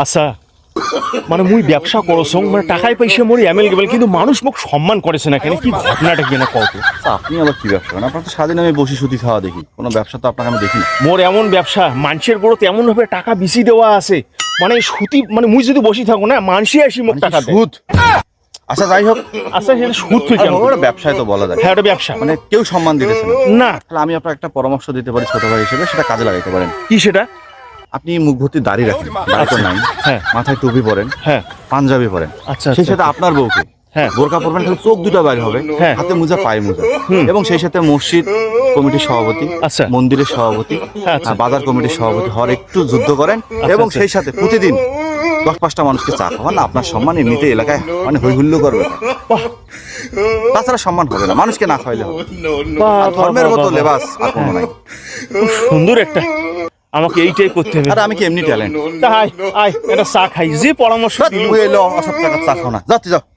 আচ্ছা মানে মুই ব্যবসা করছং মানে টাকায় পয়সা মোর এমএল গেবেল কিন্তু মানুষ মোক সম্মান করেছে না কেন কি ঘটনাটা কি না কত আচ্ছা, আপনি আবার কি ব্যবসা করেন? আপনার তো সারাদিন আমি বসে সুতি খাওয়া দেখি, কোনো ব্যবসা তো আপনাকে আমি দেখি না। মোর এমন ব্যবসা মানুষের গড়ত এমন ভাবে টাকা বেশি দেওয়া আছে মানে সুতি মানে মুই যদি বসি থাকো না মানুষই আসি মোক টাকা দেয়। সুদ। আচ্ছা যাই হোক, আচ্ছা সেটা সুদ তুই কেন ওটা ব্যবসায় তো বলা যায়। হ্যাঁ ওটা ব্যবসা মানে কেউ সম্মান দিতেছে না। না তাহলে আমি আপনার একটা পরামর্শ দিতে পারি ছোট ভাই হিসেবে, সেটা কাজে লাগাইতে পারেন। কি সেটা আপনি মুখ ভর্তি দাড়ি রাখেন, দাড়ি তো নাই, হ্যাঁ মাথায় টুপি পরেন, হ্যাঁ পাঞ্জাবি পরেন, আচ্ছা সেই সাথে আপনার বউকে হ্যাঁ বোরকা পরবেন, খালি চোখ দুটো বাইর হবে, হ্যাঁ। হাতে মোজা পায়ে মোজা, এবং সেই সাথে মসজিদ কমিটির সভাপতি, আচ্ছা। মন্দিরের সভাপতি, আচ্ছা। বাজার কমিটির সভাপতি হওয়ার একটু যুদ্ধ করেন, এবং আচ্ছা। সেই সাথে প্রতিদিন 10-5টা মানুষকে চা খাওয়ান। না, আপনার সম্মান এমনিতে এলাকায় মানে হই হুল্লো করবে, বাহ তাছাড়া সম্মান হবে না, মানুষকে না খাওয়াইলে হবে। বাহ, আর ধর্মের বাহ, মতো বাহ, লেবাস আর কোনো নাই। খুব সুন্দর একটা আমাকে এইটাই করতে হবে আর আমি কি এমনি ট্যালেন্ট? তা আয় আয় একটা চা খাই যে পরামর্শ দিল অসৎ টাকা চা খাও না, যাচ্ছি যাও।